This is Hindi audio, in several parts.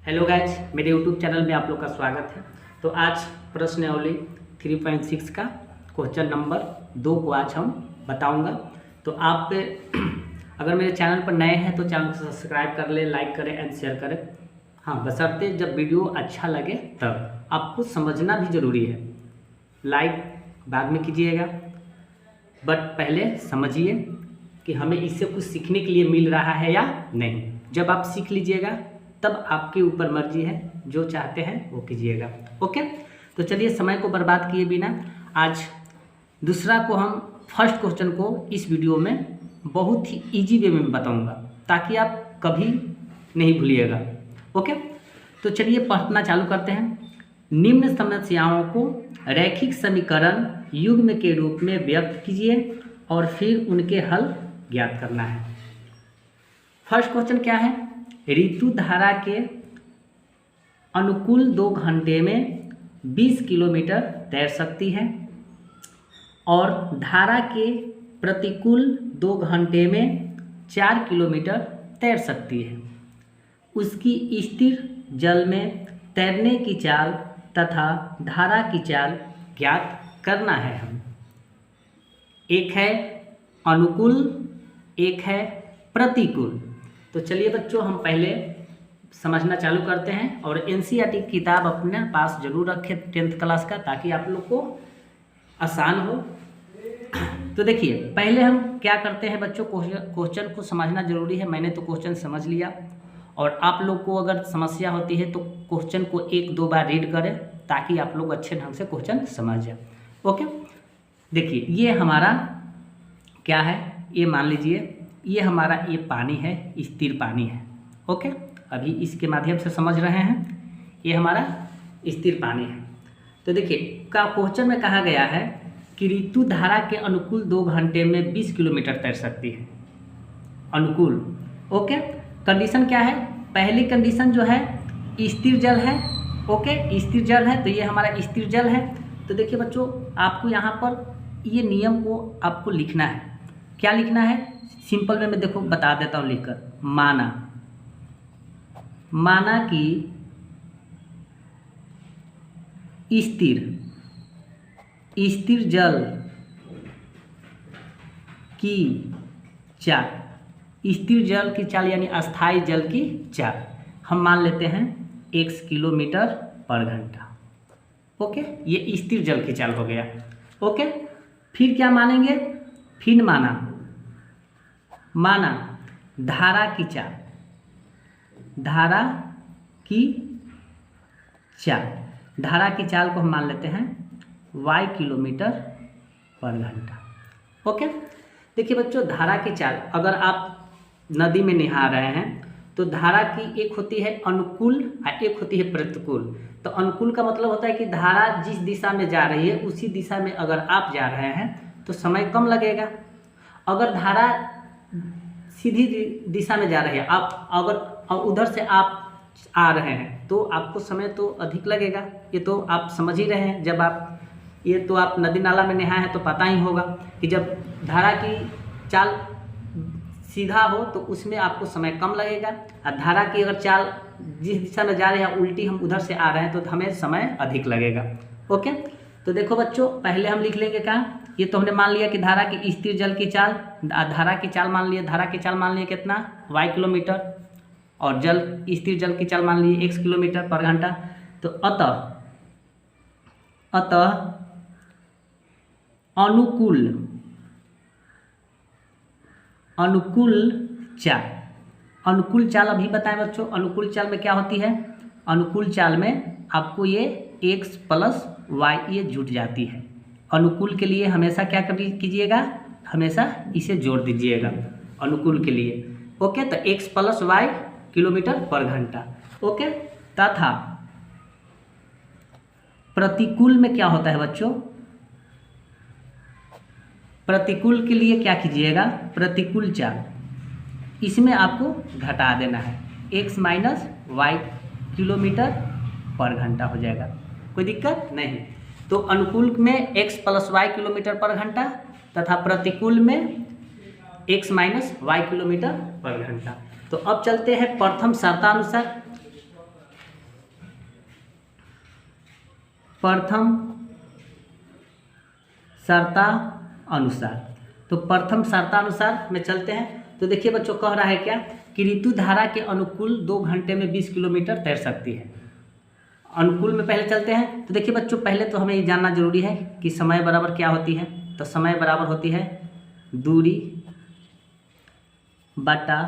हेलो गाइज, मेरे यूट्यूब चैनल में आप लोग का स्वागत है। तो आज प्रश्नावली 3.6 का क्वेश्चन नंबर 2 को आज हम बताऊंगा। तो आप अगर मेरे चैनल पर नए हैं तो चैनल को सब्सक्राइब कर ले, लाइक करें एंड शेयर करें। हाँ, बशर्ते जब वीडियो अच्छा लगे तब। आपको समझना भी ज़रूरी है, लाइक बाद में कीजिएगा, बट पहले समझिए कि हमें इससे कुछ सीखने के लिए मिल रहा है या नहीं। जब आप सीख लीजिएगा तब आपके ऊपर मर्जी है, जो चाहते हैं वो कीजिएगा। ओके, तो चलिए समय को बर्बाद किए बिना आज दूसरा को हम फर्स्ट क्वेश्चन को इस वीडियो में बहुत ही इजी वे में बताऊंगा ताकि आप कभी नहीं भूलिएगा। ओके, तो चलिए पढ़ना चालू करते हैं। निम्न समस्याओं को रैखिक समीकरण युग्म के रूप में व्यक्त कीजिए और फिर उनके हल ज्ञात करना है। फर्स्ट क्वेश्चन क्या है? ऋतु धारा के अनुकूल 2 घंटे में 20 किलोमीटर तैर सकती है और धारा के प्रतिकूल 2 घंटे में 4 किलोमीटर तैर सकती है। उसकी स्थिर जल में तैरने की चाल तथा धारा की चाल ज्ञात करना है। हम एक है अनुकूल, एक है प्रतिकूल। तो चलिए बच्चों, हम पहले समझना चालू करते हैं और एनसीईआरटी की किताब अपने पास जरूर रखें 10th क्लास का, ताकि आप लोग को आसान हो। तो देखिए, पहले हम क्या करते हैं बच्चों, क्वेश्चन को समझना जरूरी है। मैंने तो क्वेश्चन समझ लिया और आप लोग को अगर समस्या होती है तो क्वेश्चन को 1-2 बार रीड करें ताकि आप लोग अच्छे ढंग से क्वेश्चन समझ जाए। ओके, देखिए ये हमारा क्या है, ये मान लीजिए ये हमारा ये पानी है, स्थिर पानी है। ओके, अभी इसके माध्यम से समझ रहे हैं, ये हमारा स्थिर पानी है। तो देखिए का क्वेश्चन में कहा गया है कि ऋतु धारा के अनुकूल 2 घंटे में 20 किलोमीटर तैर सकती है। अनुकूल, ओके। कंडीशन क्या है? पहली कंडीशन जो है स्थिर जल है। ओके, स्थिर जल है तो ये हमारा स्थिर जल है। तो देखिए बच्चों, आपको यहाँ पर ये नियम को आपको लिखना है। क्या लिखना है? सिंपल वे में देखो बता देता हूँ लिखकर। माना कि स्थिर जल की चाल, स्थिर जल की चाल यानी अस्थाई जल की चाल हम मान लेते हैं x किलोमीटर पर घंटा। ओके, ये स्थिर जल की चाल हो गया। ओके, फिर क्या मानेंगे? फिर माना धारा की चाल, धारा की चाल को हम मान लेते हैं y किलोमीटर पर घंटा। ओके, देखिए बच्चों, धारा की चाल, अगर आप नदी में नहा रहे हैं तो धारा की एक होती है अनुकूल और एक होती है प्रतिकूल। तो अनुकूल का मतलब होता है कि धारा जिस दिशा में जा रही है उसी दिशा में अगर आप जा रहे हैं तो समय कम लगेगा। अगर धारा सीधी दिशा में जा रही है, आप अगर उधर से आप आ रहे हैं तो आपको समय तो अधिक लगेगा। ये तो आप समझ ही रहे हैं। जब आप ये तो आप नदी नाला में नहाए हैं तो पता ही होगा कि जब धारा की चाल सीधा हो तो उसमें आपको समय कम लगेगा, और धारा की अगर चाल जिस दिशा में जा रही है उल्टी हम उधर से आ रहे हैं तो हमें समय अधिक लगेगा। ओके, तो देखो बच्चों, पहले हम लिख लेंगे क्या, ये तो हमने मान लिया कि धारा की स्थिर जल की चाल, धारा की चाल मान लिए कितना y किलोमीटर, और स्थिर जल की चाल मान लिए x किलोमीटर पर घंटा। तो अतः अनुकूल चाल अभी बताएं बच्चों। अनुकूल चाल में क्या होती है? अनुकूल चाल में आपको ये x प्लस y ये जुट जाती है। अनुकूल के लिए हमेशा क्या कीजिएगा? हमेशा इसे जोड़ दीजिएगा अनुकूल के लिए। ओके, तो x प्लस y किलोमीटर पर घंटा। ओके, तथा प्रतिकूल में क्या होता है बच्चों? प्रतिकूल के लिए क्या कीजिएगा? प्रतिकूल चाल, इसमें आपको घटा देना है, x माइनस y किलोमीटर पर घंटा हो जाएगा। कोई दिक्कत नहीं। तो अनुकूल में x प्लस y किलोमीटर पर घंटा तथा प्रतिकूल में x माइनस y किलोमीटर पर घंटा। तो अब चलते हैं प्रथम शर्तानुसार। प्रथम शर्ता अनुसार। तो प्रथम शर्तानुसार में चलते हैं। तो देखिए बच्चों, कह रहा है क्या कि ऋतु धारा के अनुकूल 2 घंटे में 20 किलोमीटर तैर सकती है। अनुकूल में पहले चलते हैं। तो देखिए बच्चों, पहले तो हमें ये जानना जरूरी है कि समय बराबर क्या होती है। तो समय बराबर होती है दूरी बटा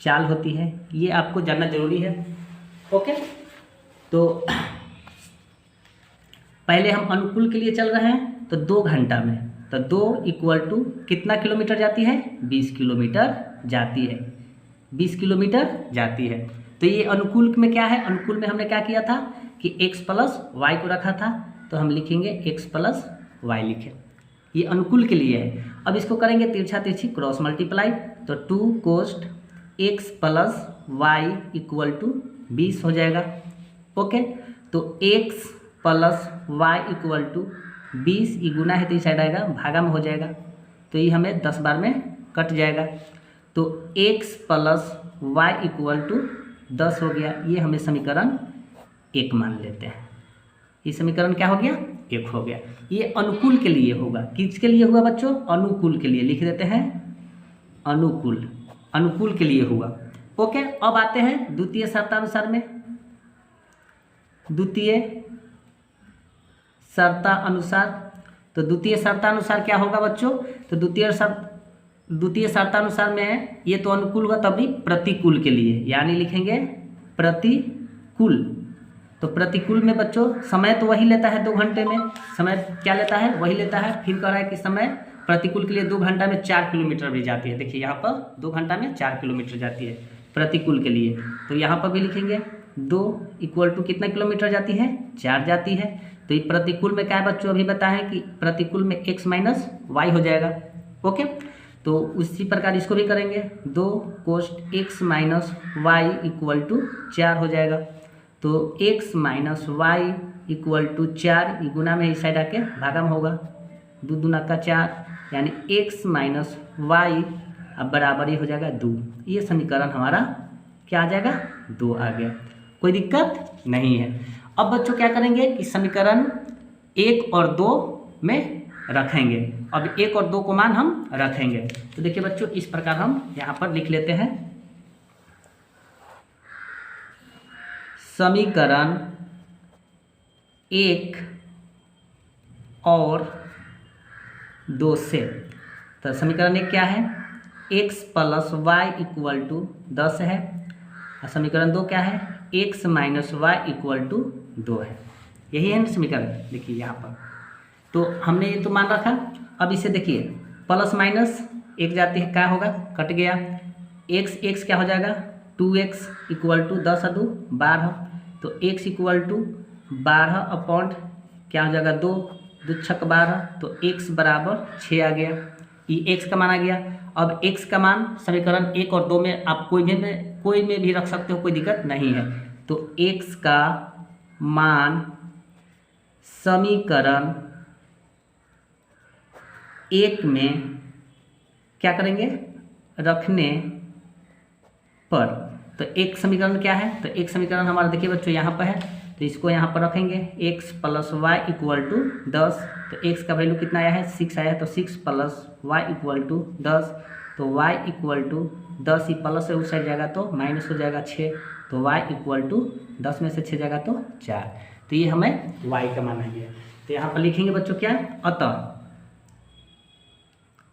चाल होती है। ये आपको जानना जरूरी है। ओके, तो पहले हम अनुकूल के लिए चल रहे हैं। तो 2 घंटा में, तो 2 इक्वल टू कितना किलोमीटर जाती है? 20 किलोमीटर जाती है। 20 किलोमीटर जाती है। तो ये अनुकूल में क्या है? अनुकूल में हमने क्या किया था कि x प्लस वाई को रखा था। तो हम लिखेंगे x प्लस वाई लिखे। ये अनुकूल के लिए है। अब इसको करेंगे तिरछा तिरछी क्रॉस मल्टीप्लाई। तो 2 कोस्ट x plus y equal to 20 हो जाएगा। ओके, तो x plus y equal to 20 ई गुना है तो इस साइड आएगा, भागा में हो जाएगा। तो ये हमें 10 बार में कट जाएगा। तो x plus y equal to 10 हो गया। ये हमें समीकरण 1 मान लेते हैं। ये समीकरण क्या हो गया? 1 हो गया। ये अनुकूल के लिए होगा। किसके लिए हुआ बच्चों? अनुकूल के लिए। लिख देते हैं अनुकूल, अनुकूल के लिए हुआ। ओके, अब आते हैं द्वितीय शर्तानुसार में। द्वितीय शर्तानुसार। तो द्वितीय शर्तानुसार क्या होगा बच्चों? तो द्वितीय शर्तानुसार में ये तो अनुकूल हुआ, तभी प्रतिकूल के लिए यानी लिखेंगे प्रतिकूल। तो प्रतिकूल में बच्चों समय तो वही लेता है 2 घंटे में। समय क्या लेता है? वही लेता है। फिर कह रहा है कि समय प्रतिकूल के लिए 2 घंटा में 4 किलोमीटर भी जाती है। देखिए यहाँ पर 2 घंटा में 4 किलोमीटर जाती है प्रतिकूल के लिए। तो यहाँ पर भी लिखेंगे 2 इक्वल टू कितना किलोमीटर जाती है? 4 जाती है। तो ये प्रतिकूल में क्या है बच्चों? अभी बताएं कि प्रतिकूल में x माइनस वाई हो जाएगा। ओके, तो उसी प्रकार इसको भी करेंगे। 2 कोस्ट x minus y equal to 4 हो जाएगा। तो x minus y equal to 4 ई गुना में इस साइड आके भागा में होगा। 2 दूना का 4 यानी x माइनस वाई अब बराबर ही हो जाएगा 2। ये समीकरण हमारा क्या आ जाएगा? 2 आ गया। कोई दिक्कत नहीं है। अब बच्चों क्या करेंगे कि समीकरण 1 और 2 में रखेंगे। अब 1 और 2 को मान हम रखेंगे। तो देखिए बच्चों, इस प्रकार हम यहाँ पर लिख लेते हैं। समीकरण 1 और 2 से। तो समीकरण 1 क्या है? x plus y equal to 10 है। और समीकरण 2 क्या है? x minus y equal to 2 है। यही है ना समीकरण? देखिए यहाँ पर तो हमने ये तो मान रखा। अब इसे देखिए, प्लस माइनस 1 जाती है, क्या होगा? कट गया। x क्या हो जाएगा? 2x इक्वल टू 10 और 2 12। तो x इक्वल टू 12 अपॉन क्या हो जाएगा? 2 2 छक 12। तो x बराबर 6 आ गया। ये x का मान आ गया। अब x का मान समीकरण 1 और 2 में आप कोई में भी रख सकते हो, कोई दिक्कत नहीं है। तो x का मान समीकरण 1 में क्या करेंगे? रखने पर। तो एक समीकरण क्या है? तो एक समीकरण हमारा देखिए बच्चों यहाँ पर है। तो इसको यहाँ पर रखेंगे x plus y equal to 10। तो x का वैल्यू कितना आया है? 6 आया है। तो 6 प्लस वाई इक्वल टू 10। तो y इक्वल टू 10 ही प्लस से उस साइड जाएगा तो माइनस हो जाएगा 6। तो y इक्वल टू 10 में से 6 जाएगा तो 4। तो ये हमें y का मान आ गया। तो यहाँ पर लिखेंगे बच्चों क्या? अतः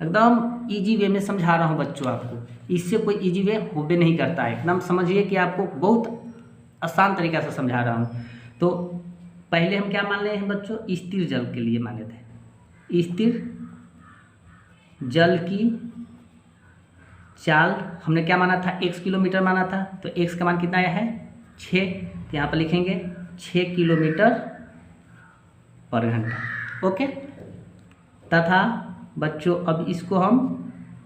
एकदम इजी वे में समझा रहा हूँ बच्चों आपको। इससे कोई इजी वे होबे नहीं करता है। एकदम समझिए कि आपको बहुत आसान तरीक़ा से समझा रहा हूँ। तो पहले हम क्या मान रहे हैं बच्चों? स्थिर जल के लिए माने थे। स्थिर जल की चाल हमने क्या माना था? 1 किलोमीटर माना था। तो x का मान कितना आया है? 6। तो यहाँ पर लिखेंगे 6 किलोमीटर पर घंटा। ओके, तथा बच्चों अब इसको हम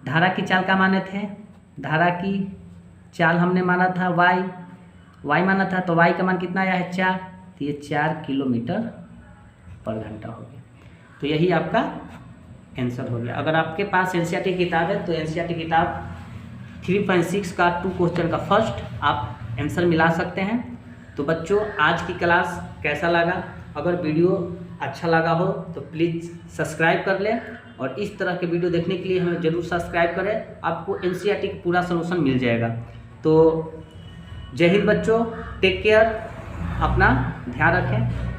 धारा की चाल का माने थे। धारा की चाल हमने माना था y माना था। तो y का मान कितना आया है? 4। तो ये 4 किलोमीटर पर घंटा हो गया। तो यही आपका आंसर हो गया। अगर आपके पास एनसीईआरटी की किताब है तो एनसीईआरटी किताब 3.6 का 2 क्वेश्चन का फर्स्ट आप आंसर मिला सकते हैं। तो बच्चों आज की क्लास कैसा लगा अगर वीडियो अच्छा लगा हो तो प्लीज़ सब्सक्राइब कर लें और इस तरह के वीडियो देखने के लिए हमें ज़रूर सब्सक्राइब करें। आपको एनसीईआरटी का पूरा सॉल्यूशन मिल जाएगा। तो जय हिंद बच्चों, टेक केयर, अपना ध्यान रखें।